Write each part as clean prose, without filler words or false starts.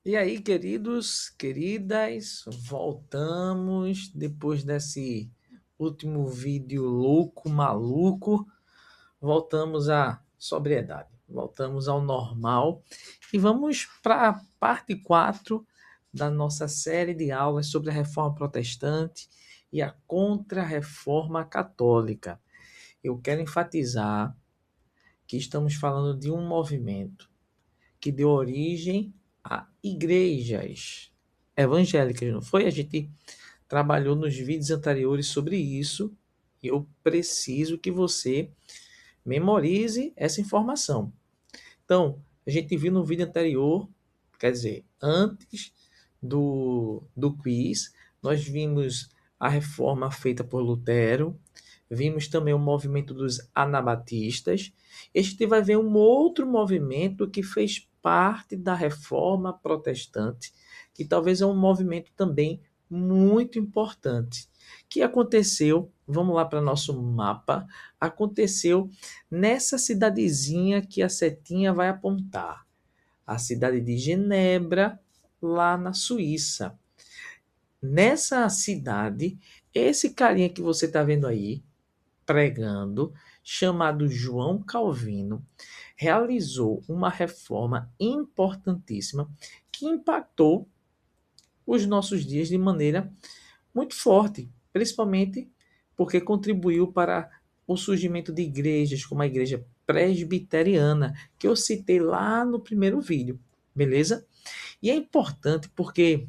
E aí, queridos, queridas, voltamos depois desse último vídeo louco, maluco. Voltamos à sobriedade, voltamos ao normal e vamos para a parte 4 da nossa série de aulas sobre a Reforma Protestante e a Contra-Reforma Católica. Eu quero enfatizar que estamos falando de um movimento que deu origem a igrejas evangélicas, não foi? A gente trabalhou nos vídeos anteriores sobre isso. E eu preciso que você memorize essa informação. Então, a gente viu no vídeo anterior, quer dizer, antes do quiz, nós vimos a reforma feita por Lutero, vimos também o movimento dos anabatistas. E a gente vai ver um outro movimento que fez parte da reforma protestante, que talvez é um movimento também muito importante, que aconteceu, vamos lá para nosso mapa, aconteceu nessa cidadezinha que a setinha vai apontar, a cidade de Genebra, lá na Suíça. Nessa cidade, esse carinha que você está vendo aí, pregando, chamado João Calvino, realizou uma reforma importantíssima que impactou os nossos dias de maneira muito forte, principalmente porque contribuiu para o surgimento de igrejas como a igreja presbiteriana, que eu citei lá no primeiro vídeo, beleza? E é importante porque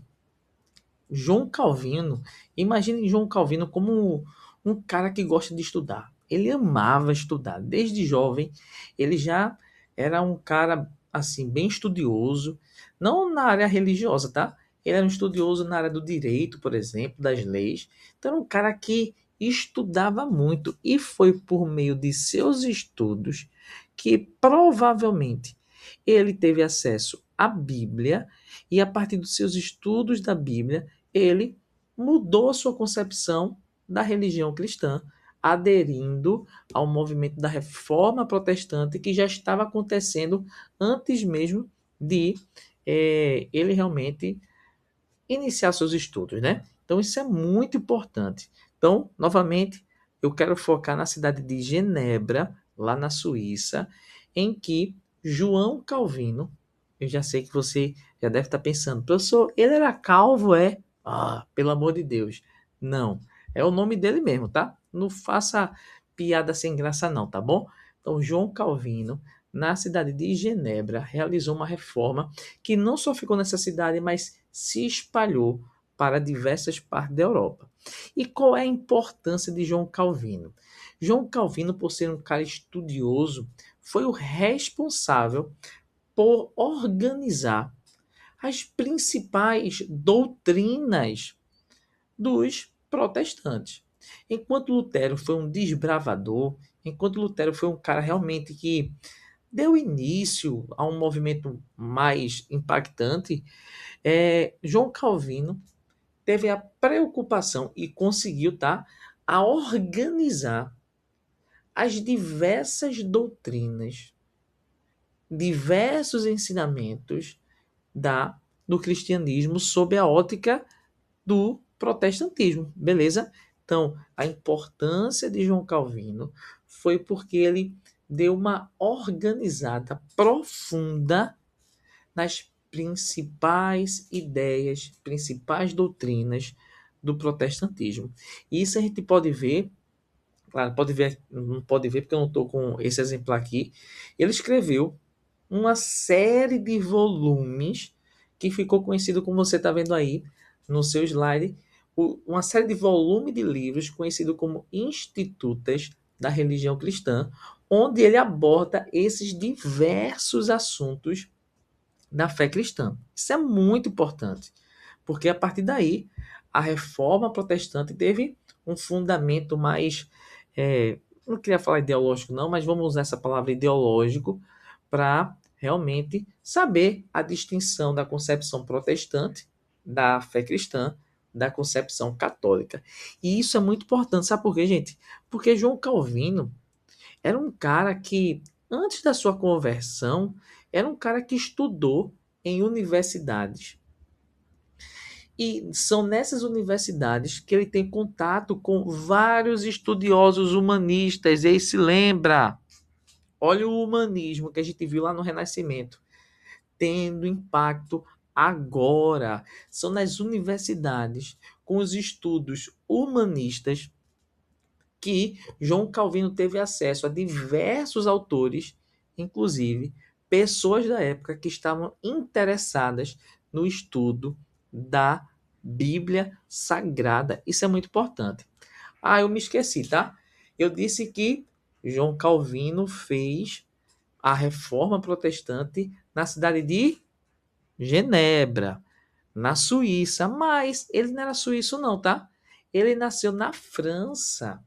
João Calvino, imagine João Calvino como um cara que gosta de estudar. Ele amava estudar, desde jovem, ele já era um cara assim bem estudioso, não na área religiosa, tá? Ele era um estudioso na área do direito, por exemplo, das leis. Então era um cara que estudava muito e foi por meio de seus estudos que provavelmente ele teve acesso à Bíblia e a partir dos seus estudos da Bíblia ele mudou a sua concepção da religião cristã, aderindo ao movimento da reforma protestante que já estava acontecendo antes mesmo de ele realmente iniciar seus estudos, né? Então isso é muito importante. Então, novamente, eu quero focar na cidade de Genebra, lá na Suíça, em que João Calvino, eu já sei que você já deve estar pensando, professor, ele era calvo, é? Ah, pelo amor de Deus. Não, é o nome dele mesmo, tá? Não faça piada sem graça não, tá bom? Então, João Calvino, na cidade de Genebra, realizou uma reforma que não só ficou nessa cidade, mas se espalhou para diversas partes da Europa. E qual é a importância de João Calvino? João Calvino, por ser um cara estudioso, foi o responsável por organizar as principais doutrinas dos protestantes. Enquanto Lutero foi um desbravador, enquanto Lutero foi um cara realmente que deu início a um movimento mais impactante, João Calvino teve a preocupação e conseguiu, tá, a organizar as diversas doutrinas, diversos ensinamentos do cristianismo sob a ótica do protestantismo, beleza? Então, a importância de João Calvino foi porque ele deu uma organizada profunda nas principais ideias, principais doutrinas do protestantismo. E isso a gente pode ver, claro, pode ver, não pode ver porque eu não estou com esse exemplar aqui. Ele escreveu uma série de volumes que ficou conhecido como você está vendo aí no seu slide, uma série de volumes de livros conhecido como Institutas da Religião Cristã, onde ele aborda esses diversos assuntos da fé cristã. Isso é muito importante, porque a partir daí a reforma protestante teve um fundamento mais, não queria falar ideológico não, mas vamos usar essa palavra ideológico para realmente saber a distinção da concepção protestante da fé cristã da concepção católica. E isso é muito importante, sabe por quê, gente? Porque João Calvino era um cara que, antes da sua conversão, era um cara que estudou em universidades. E são nessas universidades que ele tem contato com vários estudiosos humanistas. E aí se lembra, olha o humanismo que a gente viu lá no Renascimento, tendo impacto agora. São nas universidades, com os estudos humanistas, que João Calvino teve acesso a diversos autores, inclusive pessoas da época que estavam interessadas no estudo da Bíblia Sagrada. Isso é muito importante. Ah, eu me esqueci, tá? Eu disse que João Calvino fez a reforma protestante na cidade de Genebra, na Suíça, mas ele não era suíço não, tá? Ele nasceu na França.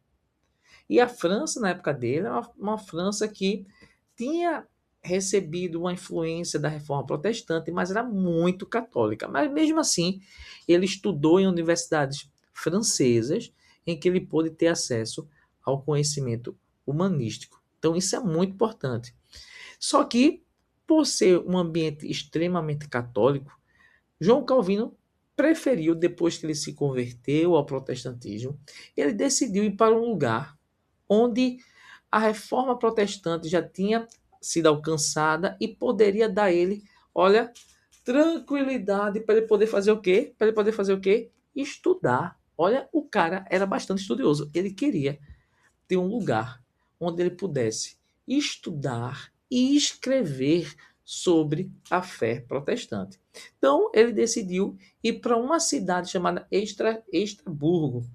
E a França, na época dele, era uma França que tinha recebido uma influência da reforma protestante, mas era muito católica. Mas mesmo assim, ele estudou em universidades francesas, em que ele pôde ter acesso ao conhecimento humanístico. Então, isso é muito importante. Só que, por ser um ambiente extremamente católico, João Calvino preferiu, depois que ele se converteu ao protestantismo, ele decidiu ir para um lugar onde a reforma protestante já tinha sido alcançada e poderia dar a ele, olha, tranquilidade para ele poder fazer o quê? Para ele poder fazer o quê? Estudar. Olha, o cara era bastante estudioso. Ele queria ter um lugar onde ele pudesse estudar e escrever sobre a fé protestante. Então, ele decidiu ir para uma cidade chamada Estraburgo.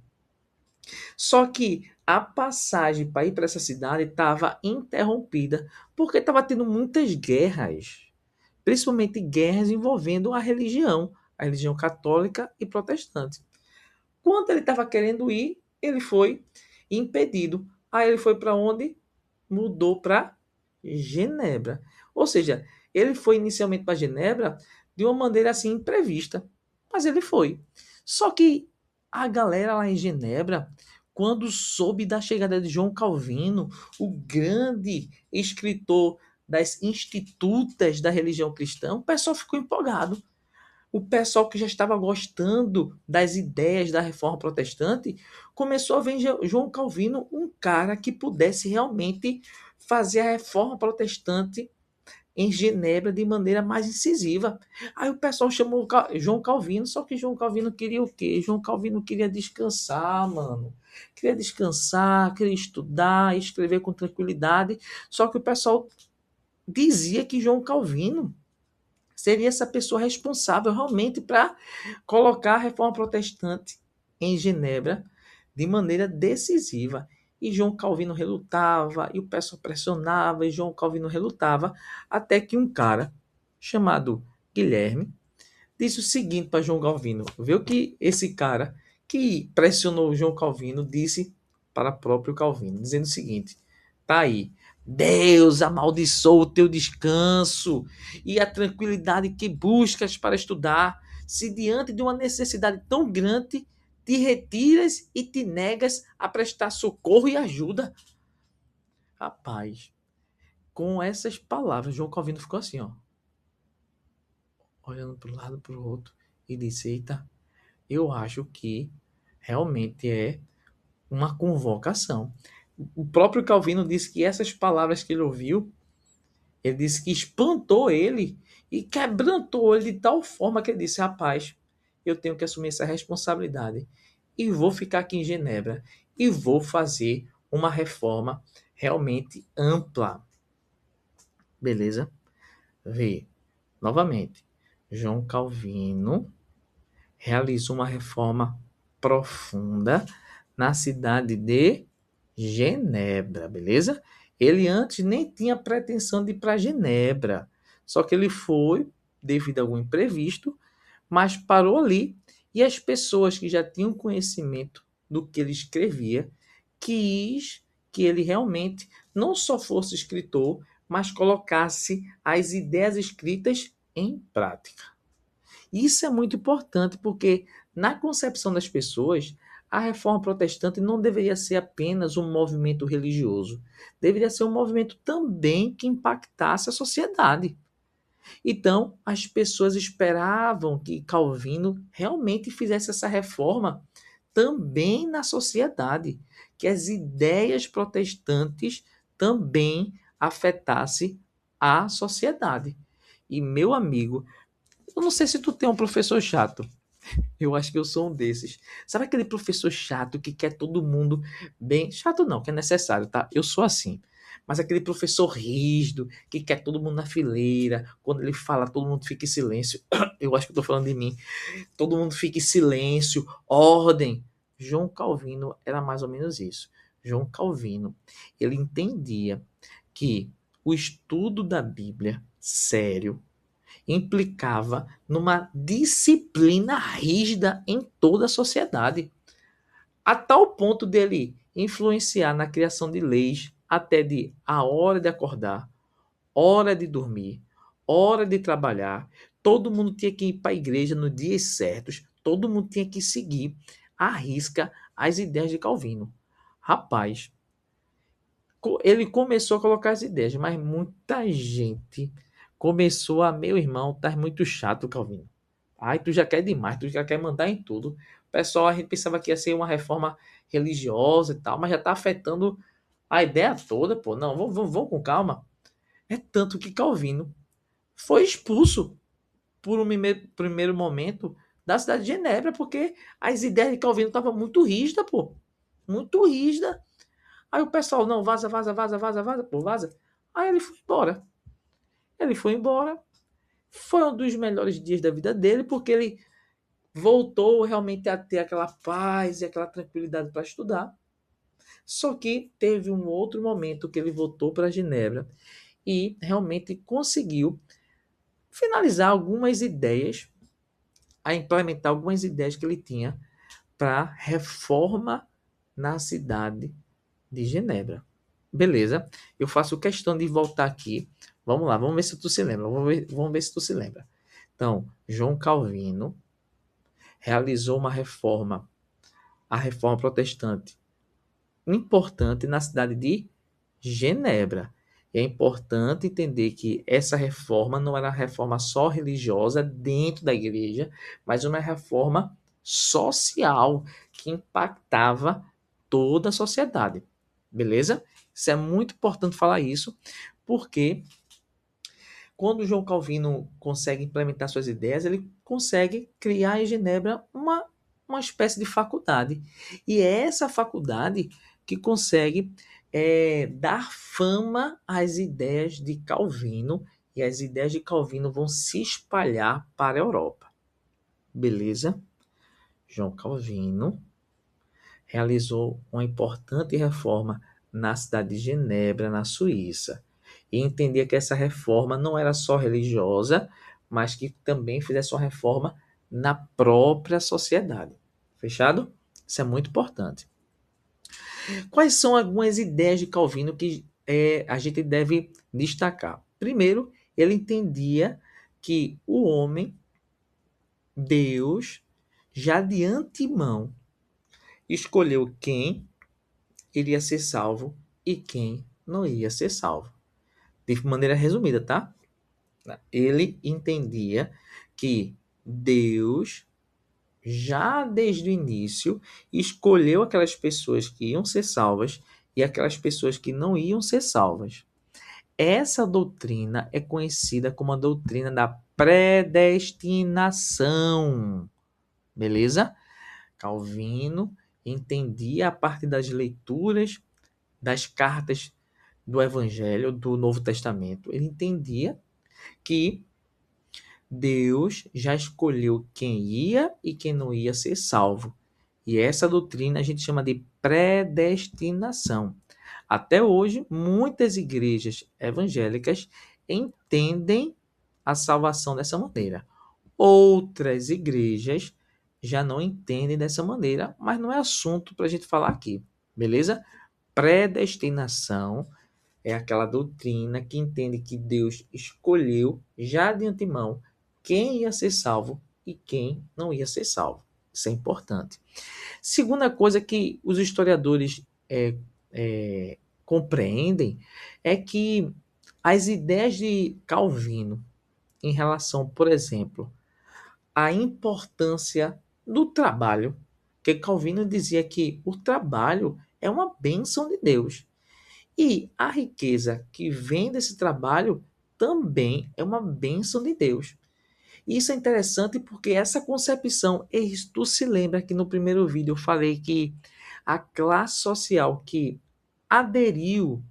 Só que a passagem para ir para essa cidade estava interrompida porque estava tendo muitas guerras, principalmente guerras envolvendo a religião católica e protestante. Quando ele estava querendo ir, ele foi impedido. Aí ele foi para onde? Mudou para Genebra. Ou seja, ele foi inicialmente para Genebra de uma maneira assim imprevista, mas ele foi. Só que a galera lá em Genebra, quando soube da chegada de João Calvino, o grande escritor das institutas da religião cristã, o pessoal ficou empolgado. O pessoal que já estava gostando das ideias da reforma protestante começou a ver em João Calvino um cara que pudesse realmente fazer a reforma protestante em Genebra de maneira mais incisiva. Aí o pessoal chamou João Calvino, só que João Calvino queria o quê? João Calvino queria descansar, mano. Queria descansar, queria estudar, escrever com tranquilidade. Só que o pessoal dizia que João Calvino seria essa pessoa responsável realmente para colocar a reforma protestante em Genebra de maneira decisiva. E João Calvino relutava, e o pessoal pressionava, e João Calvino relutava, até que um cara chamado Guilherme disse o seguinte para João Calvino: vê o que esse cara que pressionou João Calvino disse para o próprio Calvino, dizendo o seguinte: tá aí, Deus amaldiçoou o teu descanso e a tranquilidade que buscas para estudar, se diante de uma necessidade tão grande te retiras e te negas a prestar socorro e ajuda. Rapaz, com essas palavras, João Calvino ficou assim, ó, olhando para um lado para o outro e disse: eita, eu acho que realmente é uma convocação. O próprio Calvino disse que essas palavras que ele ouviu, ele disse que espantou ele e quebrantou ele de tal forma que ele disse: rapaz, eu tenho que assumir essa responsabilidade e vou ficar aqui em Genebra e vou fazer uma reforma realmente ampla. Beleza? Vê, novamente, João Calvino realizou uma reforma profunda na cidade de Genebra, beleza? Ele antes nem tinha pretensão de ir para Genebra, só que ele foi devido a algum imprevisto, mas parou ali e as pessoas que já tinham conhecimento do que ele escrevia quis que ele realmente não só fosse escritor, mas colocasse as ideias escritas em prática. Isso é muito importante porque, na concepção das pessoas, a reforma protestante não deveria ser apenas um movimento religioso, deveria ser um movimento também que impactasse a sociedade. Então, as pessoas esperavam que Calvino realmente fizesse essa reforma também na sociedade, que as ideias protestantes também afetassem a sociedade. E, meu amigo, eu não sei se tu tem um professor chato. Eu acho que eu sou um desses. Sabe aquele professor chato que quer todo mundo bem? Chato não, que é necessário, tá? Eu sou assim. Mas aquele professor rígido, que quer todo mundo na fileira, quando ele fala, todo mundo fica em silêncio. Eu acho que eu tô falando de mim. Todo mundo fica em silêncio, ordem. João Calvino era mais ou menos isso. João Calvino, ele entendia que o estudo da Bíblia, sério, implicava numa disciplina rígida em toda a sociedade, a tal ponto dele influenciar na criação de leis, até de a hora de acordar, hora de dormir, hora de trabalhar. Todo mundo tinha que ir para a igreja nos dias certos, todo mundo tinha que seguir à risca as ideias de Calvino. Rapaz, ele começou a colocar as ideias, mas muita gente começou a, meu irmão, tá muito chato, Calvino. Ai, tu já quer demais, tu já quer mandar em tudo. O pessoal, a gente pensava que ia ser uma reforma religiosa e tal, mas já tá afetando a ideia toda, pô. Não, vamos com calma. É tanto que Calvino foi expulso por um primeiro momento da cidade de Genebra, porque as ideias de Calvino estavam muito rígidas, pô. Muito rígida. Aí o pessoal, não, vaza, vaza, vaza, vaza, vaza, pô, vaza. Aí ele foi embora. Ele foi embora. Foi um dos melhores dias da vida dele, porque ele voltou realmente a ter aquela paz e aquela tranquilidade para estudar. Só que teve um outro momento que ele voltou para Genebra e realmente conseguiu finalizar algumas ideias, a implementar algumas ideias que ele tinha para reforma na cidade de Genebra. Beleza, eu faço questão de voltar aqui. Vamos lá, vamos ver se tu se lembra. Vamos ver se tu se lembra. Então, João Calvino realizou uma reforma, a reforma protestante, importante na cidade de Genebra. E é importante entender que essa reforma não era uma reforma só religiosa dentro da igreja, mas uma reforma social que impactava toda a sociedade. Beleza? Isso é muito importante falar isso, porque quando João Calvino consegue implementar suas ideias, ele consegue criar em Genebra uma espécie de faculdade. E é essa faculdade que consegue dar fama às ideias de Calvino, e as ideias de Calvino vão se espalhar para a Europa. Beleza? João Calvino realizou uma importante reforma na cidade de Genebra, na Suíça, e entendia que essa reforma não era só religiosa, mas que também fizesse uma reforma na própria sociedade. Fechado? Isso é muito importante. Quais são algumas ideias de Calvino que a gente deve destacar? Primeiro, ele entendia que o homem, Deus, já de antemão escolheu quem iria ser salvo e quem não ia ser salvo. De maneira resumida, tá? Ele entendia que Deus, já desde o início, escolheu aquelas pessoas que iam ser salvas e aquelas pessoas que não iam ser salvas. Essa doutrina é conhecida como a doutrina da predestinação. Beleza? Calvino entendia a partir das leituras das cartas do Evangelho, do Novo Testamento. Ele entendia que Deus já escolheu quem ia e quem não ia ser salvo. E essa doutrina a gente chama de predestinação. Até hoje, muitas igrejas evangélicas entendem a salvação dessa maneira. Outras igrejas já não entendem dessa maneira, mas não é assunto para a gente falar aqui, beleza? Predestinação é aquela doutrina que entende que Deus escolheu já de antemão quem ia ser salvo e quem não ia ser salvo. Isso é importante. Segunda coisa que os historiadores compreendem é que as ideias de Calvino em relação, por exemplo, à importância do trabalho, que Calvino dizia que o trabalho é uma bênção de Deus. E a riqueza que vem desse trabalho também é uma bênção de Deus. E isso é interessante porque essa concepção, tu se lembra que no primeiro vídeo eu falei que a classe social que aderiu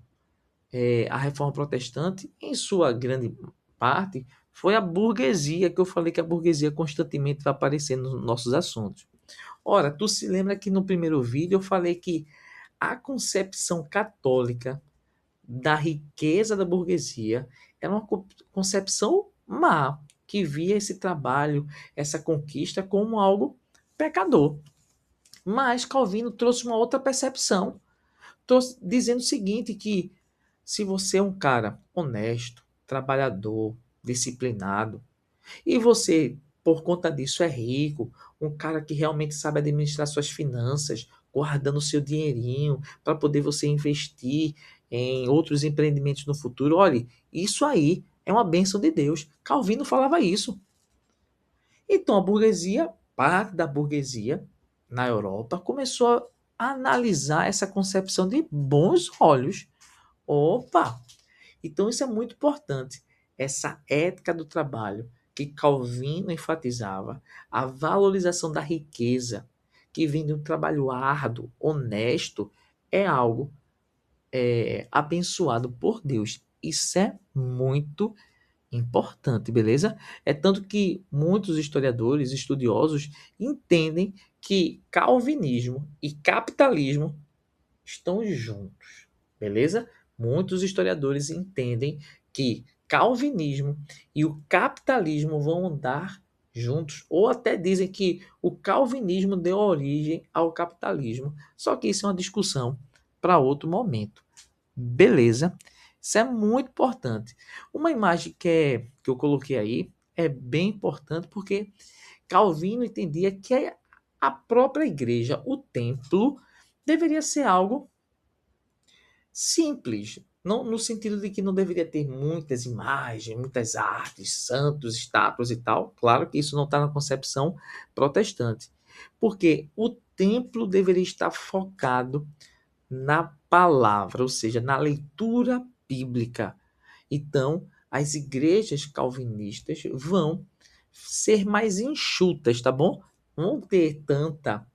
à reforma protestante, em sua grande parte, foi a burguesia, que eu falei que a burguesia constantemente vai aparecer nos nossos assuntos. Ora, tu se lembra que no primeiro vídeo eu falei que a concepção católica da riqueza da burguesia era uma concepção má, que via esse trabalho, essa conquista como algo pecador. Mas Calvino trouxe uma outra percepção, dizendo o seguinte, que se você é um cara honesto, trabalhador, disciplinado, e você, por conta disso, é rico, um cara que realmente sabe administrar suas finanças, guardando seu dinheirinho para poder você investir em outros empreendimentos no futuro. Olha, isso aí é uma bênção de Deus. Calvino falava isso. Então a burguesia, parte da burguesia na Europa, começou a analisar essa concepção de bons olhos. Opa! Então isso é muito importante. Essa ética do trabalho que Calvino enfatizava, a valorização da riqueza que vem de um trabalho árduo, honesto, é algo abençoado por Deus. Isso é muito importante, beleza? É tanto que muitos historiadores, estudiosos, entendem que calvinismo e capitalismo estão juntos, beleza? Muitos historiadores entendem que calvinismo e o capitalismo vão andar juntos, ou até dizem que o calvinismo deu origem ao capitalismo. Só que isso é uma discussão para outro momento. Beleza? Isso é muito importante. Uma imagem que eu coloquei aí é bem importante porque Calvino entendia que a própria igreja, o templo, deveria ser algo simples, não no sentido de que não deveria ter muitas imagens, muitas artes, santos, estátuas e tal. Claro que isso não está na concepção protestante, porque o templo deveria estar focado na palavra, ou seja, na leitura bíblica. Então, as igrejas calvinistas vão ser mais enxutas, tá bom? Não vão ter tanta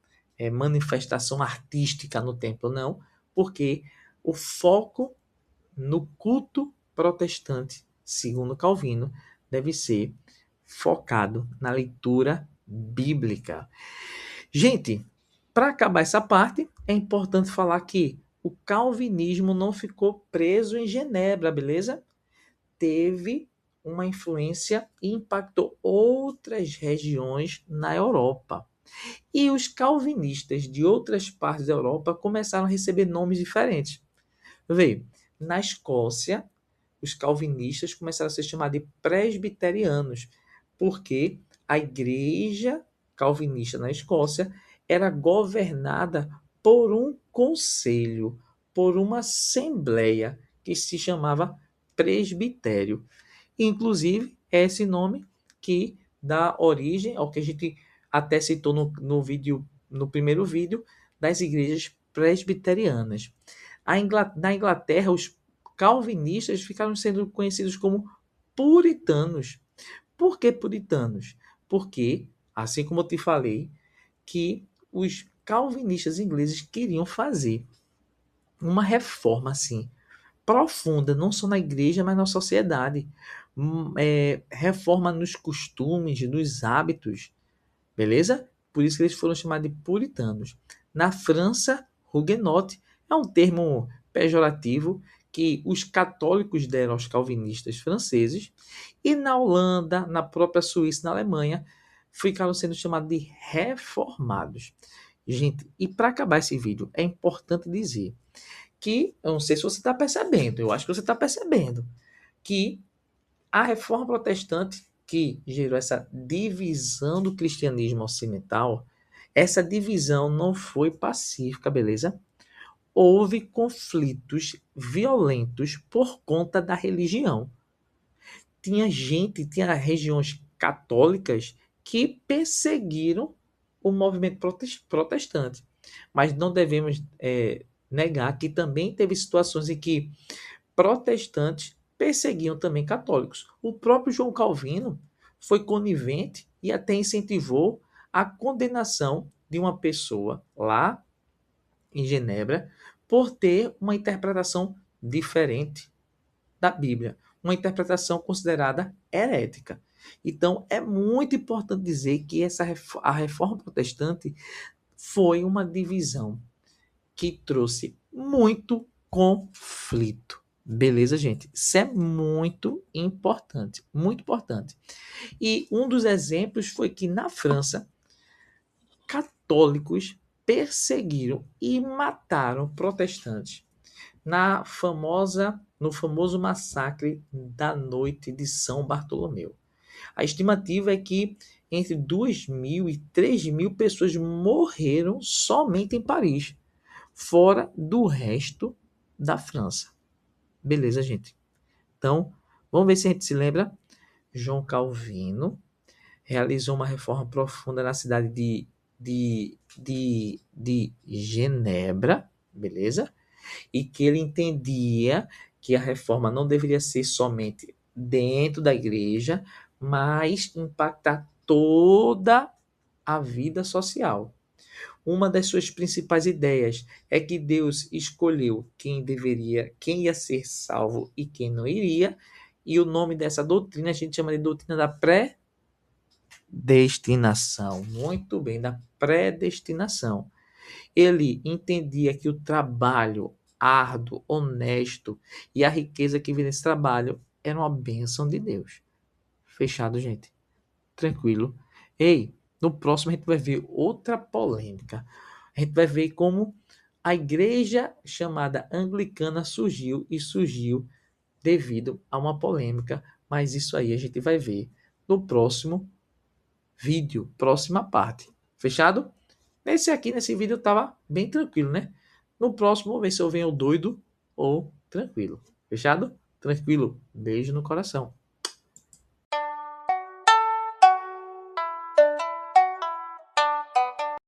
manifestação artística no templo, não, porque o foco no culto protestante, segundo Calvino, deve ser focado na leitura bíblica. Gente, para acabar essa parte, é importante falar que o calvinismo não ficou preso em Genebra, beleza? Teve uma influência e impactou outras regiões na Europa. E os calvinistas de outras partes da Europa começaram a receber nomes diferentes. Veio, na Escócia, os calvinistas começaram a ser chamados de presbiterianos, porque a igreja calvinista na Escócia era governada por um conselho, por uma assembleia que se chamava presbitério. Inclusive, é esse nome que dá origem ao que a gente até citou no vídeo, no primeiro vídeo, das igrejas presbiterianas. Na Inglaterra, os calvinistas ficaram sendo conhecidos como puritanos. Por que puritanos? Porque, assim como eu te falei, que os calvinistas ingleses queriam fazer uma reforma assim profunda, não só na igreja, mas na sociedade. Reforma nos costumes, nos hábitos, beleza? Por isso que eles foram chamados de puritanos. Na França, huguenote é um termo pejorativo que os católicos deram aos calvinistas franceses, e na Holanda, na própria Suíça, na Alemanha, ficaram sendo chamados de reformados. Gente, e para acabar esse vídeo, é importante dizer que, eu não sei se você está percebendo, eu acho que você está percebendo, que a reforma protestante que gerou essa divisão do cristianismo ocidental, essa divisão não foi pacífica, beleza? Houve conflitos violentos por conta da religião. tinha regiões católicas que perseguiram o movimento protestante. Mas não devemos negar que também teve situações em que protestantes perseguiam também católicos. O próprio João Calvino foi conivente e até incentivou a condenação de uma pessoa lá em Genebra por ter uma interpretação diferente da Bíblia, uma interpretação considerada herética. Então, é muito importante dizer que a reforma protestante foi uma divisão que trouxe muito conflito. Beleza, gente? Isso é muito importante, muito importante. E um dos exemplos foi que na França, católicos perseguiram e mataram protestantes no famoso massacre da noite de São Bartolomeu. A estimativa é que entre 2.000 e 3.000 pessoas morreram somente em Paris, fora do resto da França. Beleza, gente? Então, vamos ver se a gente se lembra. João Calvino realizou uma reforma profunda na cidade de Genebra, beleza? E que ele entendia que a reforma não deveria ser somente dentro da igreja, mas impactar toda a vida social. Uma das suas principais ideias é que Deus escolheu quem ia ser salvo e quem não iria, e o nome dessa doutrina a gente chama de doutrina da predestinação. Muito bem, da predestinação. Ele entendia que o trabalho árduo, honesto e a riqueza que vem nesse trabalho era uma bênção de Deus. Fechado, gente? Tranquilo. Ei, no próximo a gente vai ver outra polêmica. A gente vai ver como a igreja chamada anglicana surgiu devido a uma polêmica, mas isso aí a gente vai ver no próximo vídeo, próxima parte. Fechado? Nesse vídeo eu tava bem tranquilo, né? No próximo, vou ver se eu venho doido ou tranquilo. Fechado? Tranquilo. Beijo no coração.